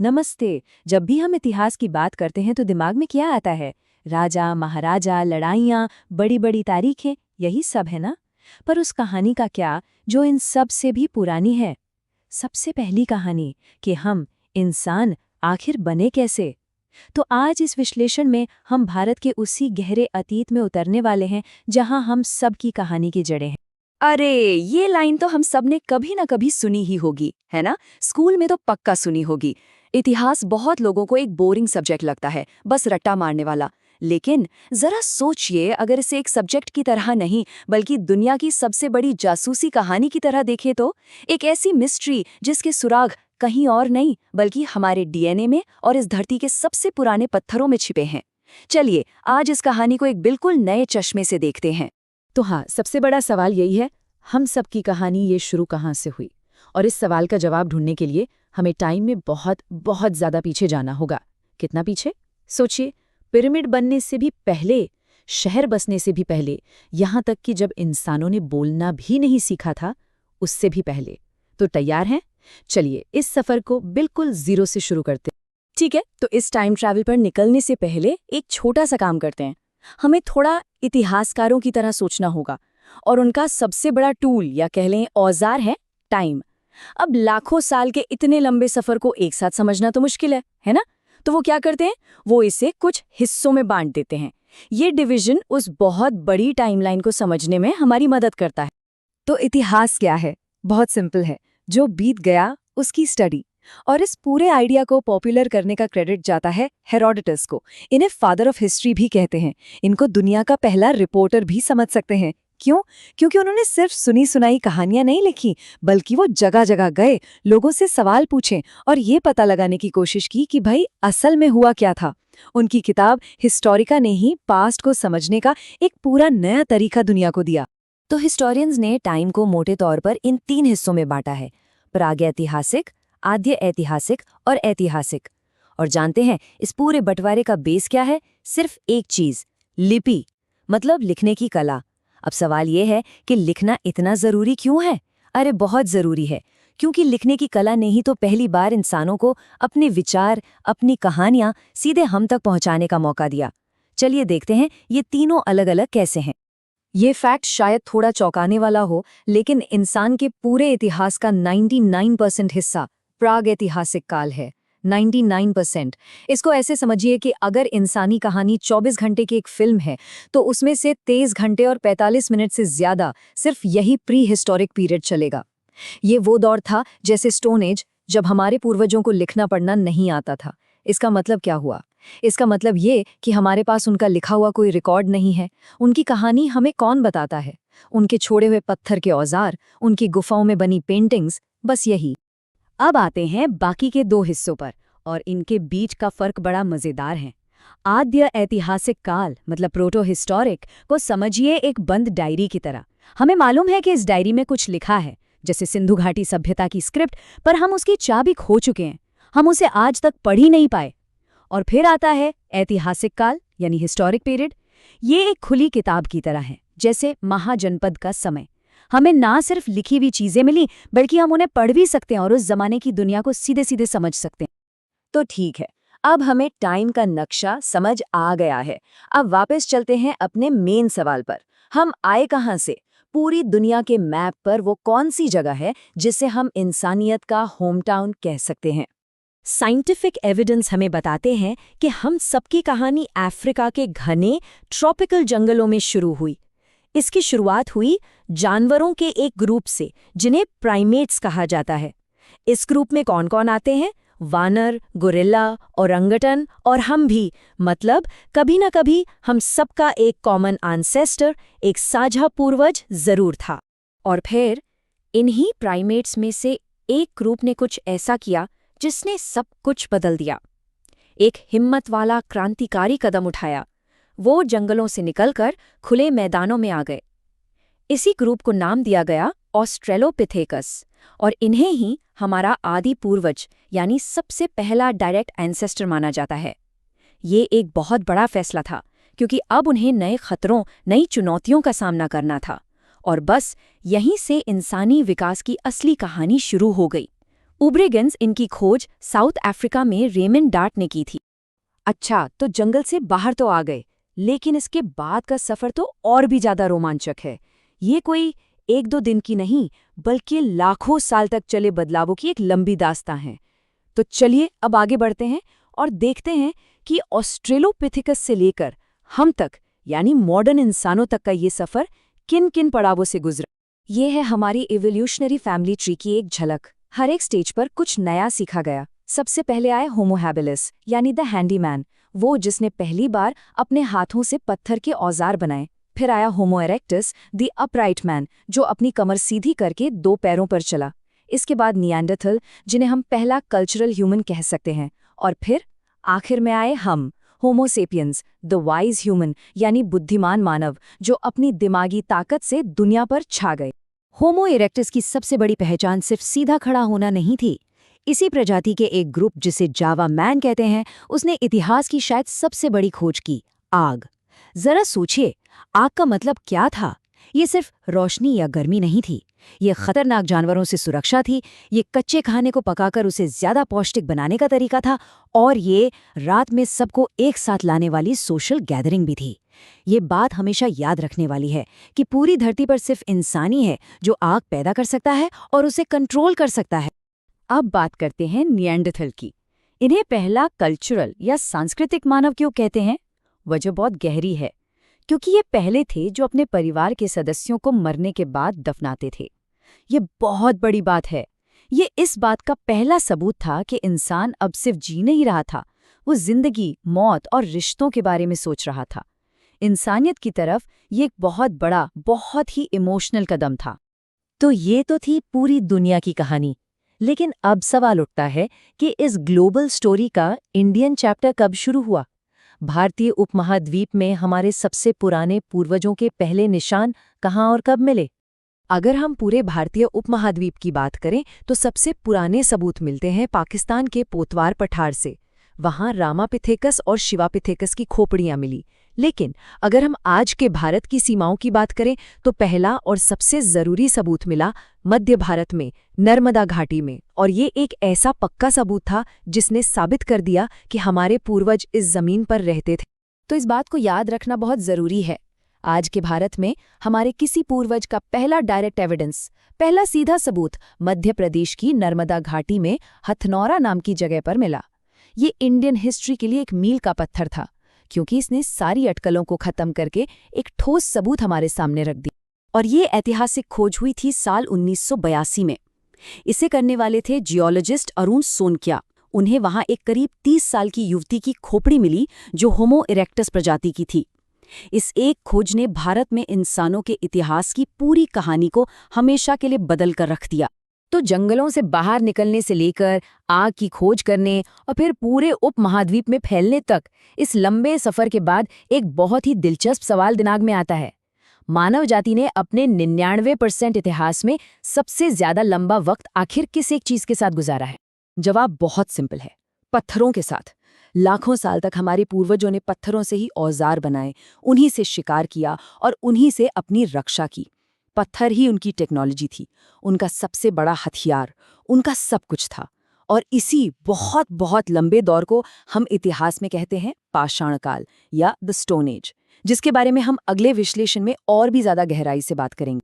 नमस्ते। जब भी हम इतिहास की बात करते हैं तो दिमाग में क्या आता है? राजा, महाराजा, लड़ाइयाँ, बड़ी-बड़ी तारीखें, यही सब है ना? पर उस कहानी का क्या, जो इन सब से भी पुरानी है? सबसे पहली कहानी कि हम, इंसान, आखिर बने कैसे? तो आज इस विश्लेषण में हम भारत के उसी गहरे अतीत में उतरने वाले हैं, जहां हम सब की कहानी की जड़ें हैं। अरे, ये लाइन तो हम सब ने कभी ना कभी सुनी ही होगी, है ना? स्कूल में तो पक्का सुनी होगी। इतिहास बहुत लोगों को एक बोरिंग सब्जेक्ट लगता है, बस रट्टा मारने वाला। लेकिन जरा सोचिए, अगर इसे एक सब्जेक्ट की तरह नहीं, बल्कि दुनिया की सबसे बड़ी जासूसी कहानी की तरह देखें तो एक ऐसी मिस्ट्री जिसके सुराग कहीं और नहीं, बल्कि हमारे डीएनए में और इस धरती के सबसे पुराने पत्थरों में छिपे हैं। चलिए, आज इस कहानी को एक बिल्कुल नए चश्मे से देखते हैं। तो हाँ, सबसे बड़ा सवाल यही है, हम सब की कहानी ये शुरू कहाँ से हुई? और इस सवाल का जवाब ढूंढने के लिए हमें टाइम में बहुत बहुत ज़्यादा पीछे जाना होगा। कितना पीछे? सोचिए, पिरामिड बनने से भी पहले, शहर बसने से भी पहले, यहाँ तक कि जब इंसानों ने बोलना भी नहीं सीखा था, उससे भी पहले। तो तैयार हैं? चलिए, इस सफ़र को बिल्कुल ज़ीरो से शुरू करते हैं। ठीक है, तो इस टाइम ट्रैवल पर निकलने से पहले एक छोटा सा काम करते हैं। हमें थोड़ा इतिहासकारों की तरह सोचना होगा, और उनका सबसे बड़ा टूल या कह लें औजार है टाइम। अब लाखों साल के इतने लंबे सफर को एक साथ समझना तो मुश्किल है ना? तो वो क्या करते हैं, वो इसे कुछ हिस्सों में बांट देते हैं। ये डिवीजन उस बहुत बड़ी टाइमलाइन को समझने में हमारी मदद करता है। तो इतिहास क्या है? बहुत सिंपल है, जो बीत गया उसकी स्टडी। और इस पूरे आइडिया को पॉपुलर करने का क्रेडिट जाता है हेरोडोटस को। इन्हें फादर ऑफ हिस्ट्री भी कहते हैं। इनको दुनिया का पहला रिपोर्टर भी समझ सकते हैं। क्यों? क्योंकि उन्होंने सिर्फ सुनी सुनाई कहानियां नहीं लिखी, बल्कि वो जगह जगह गए, लोगों से सवाल पूछे और ये पता लगाने की कोशिश की कि भाई असल में हुआ क्या था। उनकी किताब हिस्टोरिका ने ही पास्ट को समझने का एक पूरा नया तरीका दुनिया को दिया। तो हिस्टोरियंस ने टाइम को मोटे तौर पर इन 3 हिस्सों में बांटा है: प्रागैतिहासिक, आद्य ऐतिहासिक और ऐतिहासिक। और जानते हैं इस पूरे बंटवारे का बेस क्या है? सिर्फ एक चीज, लिपि, मतलब लिखने की कला। अब सवाल यह है कि लिखना इतना जरूरी क्यों है? अरे बहुत जरूरी है, क्योंकि लिखने की कला ने ही तो पहली बार इंसानों को अपने विचार, अपनी कहानियां सीधे हम तक पहुंचाने का मौका दिया। चलिए देखते हैं ये तीनों अलग अलग कैसे हैं। ये फैक्ट शायद थोड़ा चौंकाने वाला हो, लेकिन इंसान के पूरे इतिहास का 99% हिस्सा प्रागैतिहासिक काल है। 99%। इसको ऐसे समझिए कि अगर इंसानी कहानी 24 घंटे की एक फिल्म है, तो उसमें से 23 घंटे और 45 मिनट से ज्यादा सिर्फ यही प्री हिस्टोरिक पीरियड चलेगा। ये वो दौर था जैसे स्टोन एज, जब हमारे पूर्वजों को लिखना पढ़ना नहीं आता था। इसका मतलब क्या हुआ? इसका मतलब ये कि हमारे पास उनका लिखा हुआ कोई रिकॉर्ड नहीं है। उनकी कहानी हमें कौन बताता है? उनके छोड़े हुए पत्थर के औजार, उनकी गुफाओं में बनी पेंटिंग्स, बस यही। अब आते हैं बाकी के 2 हिस्सों पर, और इनके बीच का फर्क बड़ा मजेदार है। आद्य ऐतिहासिक काल मतलब प्रोटो हिस्टोरिक को समझिए एक बंद डायरी की तरह। हमें मालूम है कि इस डायरी में कुछ लिखा है, जैसे सिंधु घाटी सभ्यता की स्क्रिप्ट, पर हम उसकी चाबी खो चुके हैं। हम उसे आज तक पढ़ ही नहीं पाए। और फिर आता है ऐतिहासिक काल यानी हिस्टोरिक पीरियड। ये एक खुली किताब की तरह है, जैसे महाजनपद का समय। हमें ना सिर्फ लिखी हुई चीजें मिली, बल्कि हम उन्हें पढ़ भी सकते हैं और उस जमाने की दुनिया को सीधे सीधे समझ सकते हैं। तो ठीक है, अब हमें टाइम का नक्शा समझ आ गया है। अब वापस चलते हैं अपने मेन सवाल पर। हम आए कहाँ से? पूरी दुनिया के मैप पर वो कौन सी जगह है जिसे हम इंसानियत का होम टाउन कह सकते हैं? साइंटिफिक एविडेंस हमें बताते हैं कि हम सबकी कहानी अफ्रीका के घने ट्रॉपिकल जंगलों में शुरू हुई। इसकी शुरुआत हुई जानवरों के एक ग्रुप से, जिन्हें प्राइमेट्स कहा जाता है। इस ग्रुप में कौन कौन आते हैं? वानर, गोरिल्ला, ओरंगटन और हम भी। मतलब कभी न कभी हम सबका एक कॉमन एंसेस्टर, एक साझा पूर्वज जरूर था। और फिर इन्हीं प्राइमेट्स में से एक ग्रुप ने कुछ ऐसा किया जिसने सब कुछ बदल दिया। एक हिम्मत वाला क्रांतिकारी कदम उठाया। वो जंगलों से निकलकर खुले मैदानों में आ गए। इसी ग्रुप को नाम दिया गया ऑस्ट्रेलोपिथेकस, और इन्हें ही हमारा आदि पूर्वज यानी सबसे पहला डायरेक्ट एंसेस्टर माना जाता है। ये एक बहुत बड़ा फैसला था, क्योंकि अब उन्हें नए खतरों, नई चुनौतियों का सामना करना था। और बस यहीं से इंसानी विकास की असली कहानी शुरू हो गई। उब्रेगन्स इनकी खोज साउथ अफ्रीका में रेमन डार्ट ने की थी। अच्छा, तो जंगल से बाहर तो आ गए, लेकिन इसके बाद का सफर तो और भी ज्यादा रोमांचक है। ये कोई एक दो दिन की नहीं, बल्कि लाखों साल तक चले बदलावों की एक लंबी दास्तां है। तो चलिए अब आगे बढ़ते हैं और देखते हैं कि ऑस्ट्रेलोपिथेकस से लेकर हम तक यानी मॉडर्न इंसानों तक का ये सफर किन किन पड़ावों से गुजरा। ये है हमारी इवोल्यूशनरी फैमिली ट्री की एक झलक। हर एक स्टेज पर कुछ नया सीखा गया। सबसे पहले आए होमो हैबिलिस यानी द हैंडीमैन, वो जिसने पहली बार अपने हाथों से पत्थर के औजार बनाए। फिर आया होमो इरेक्टस, द अपराइट मैन, जो अपनी कमर सीधी करके 2 पैरों पर चला। इसके बाद निएंडरथल, जिन्हें हम पहला कल्चरल ह्यूमन कह सकते हैं। और फिर आखिर में आए हम, होमो सेपियंस, द वाइज ह्यूमन यानी बुद्धिमान मानव, जो अपनी दिमागी ताकत से दुनिया पर छा गए। होमो इरेक्टस की सबसे बड़ी पहचान सिर्फ सीधा खड़ा होना नहीं थी। इसी प्रजाति के एक ग्रुप जिसे जावा मैन कहते हैं, उसने इतिहास की शायद सबसे बड़ी खोज की, आग। जरा सोचिए, आग का मतलब क्या था? ये सिर्फ रोशनी या गर्मी नहीं थी। ये खतरनाक जानवरों से सुरक्षा थी, ये कच्चे खाने को पकाकर उसे ज्यादा पौष्टिक बनाने का तरीका था, और ये रात में सबको एक साथ लाने वाली सोशल गैदरिंग भी थी। ये बात हमेशा याद रखने वाली है कि पूरी धरती पर सिर्फ इंसान ही है जो आग पैदा कर सकता है और उसे कंट्रोल कर सकता है। अब बात करते हैं निएंडरथल की। इन्हें पहला कल्चरल या सांस्कृतिक मानव क्यों कहते हैं? वजह बहुत गहरी है, क्योंकि ये पहले थे जो अपने परिवार के सदस्यों को मरने के बाद दफनाते थे। ये बहुत बड़ी बात है। ये इस बात का पहला सबूत था कि इंसान अब सिर्फ जी नहीं रहा था, वो जिंदगी, मौत और रिश्तों के बारे में सोच रहा था। इंसानियत की तरफ ये एक बहुत बड़ा, बहुत ही इमोशनल कदम था। तो ये तो थी पूरी दुनिया की कहानी। लेकिन अब सवाल उठता है कि इस ग्लोबल स्टोरी का इंडियन चैप्टर कब शुरू हुआ? भारतीय उपमहाद्वीप में हमारे सबसे पुराने पूर्वजों के पहले निशान कहाँ और कब मिले? अगर हम पूरे भारतीय उपमहाद्वीप की बात करें तो सबसे पुराने सबूत मिलते हैं पाकिस्तान के पोतवार पठार से। वहां रामापिथेकस और शिवापिथेकस की खोपड़ियां मिली। लेकिन अगर हम आज के भारत की सीमाओं की बात करें तो पहला और सबसे जरूरी सबूत मिला मध्य भारत में, नर्मदा घाटी में। और ये एक ऐसा पक्का सबूत था जिसने साबित कर दिया कि हमारे पूर्वज इस जमीन पर रहते थे। तो इस बात को याद रखना बहुत जरूरी है। आज के भारत में हमारे किसी पूर्वज का पहला डायरेक्ट एविडेंस, पहला सीधा सबूत मध्य प्रदेश की नर्मदा घाटी में हथनौरा नाम की जगह पर मिला। ये इंडियन हिस्ट्री के लिए एक मील का पत्थर था, क्योंकि इसने सारी अटकलों को खत्म करके एक ठोस सबूत हमारे सामने रख दी। और ये ऐतिहासिक खोज हुई थी साल 1982 में। इसे करने वाले थे जियोलॉजिस्ट अरुण सोनकिया। उन्हें वहां एक करीब 30 साल की युवती की खोपड़ी मिली जो होमो इरेक्टस प्रजाति की थी। इस एक खोज ने भारत में इंसानों के इतिहास की पूरी कहानी को हमेशा के लिए बदल कर रख दिया। तो जंगलों से बाहर निकलने से लेकर आग की खोज करने और फिर पूरे उपमहाद्वीप में फैलने तक, इस लंबे सफर के बाद एक बहुत ही दिलचस्प सवाल दिमाग में आता है। मानव जाति ने अपने 99% इतिहास में सबसे ज्यादा लंबा वक्त आखिर किस एक चीज के साथ गुजारा है? जवाब बहुत सिंपल है, पत्थरों के साथ। लाखों साल तक हमारे पूर्वजों ने पत्थरों से ही औजार बनाए, उन्हीं से शिकार किया और उन्हीं से अपनी रक्षा की। पत्थर ही उनकी टेक्नोलॉजी थी, उनका सबसे बड़ा हथियार, उनका सब कुछ था। और इसी बहुत बहुत लंबे दौर को हम इतिहास में कहते हैं पाषाण काल या द स्टोन एज, जिसके बारे में हम अगले विश्लेषण में और भी ज्यादा गहराई से बात करेंगे।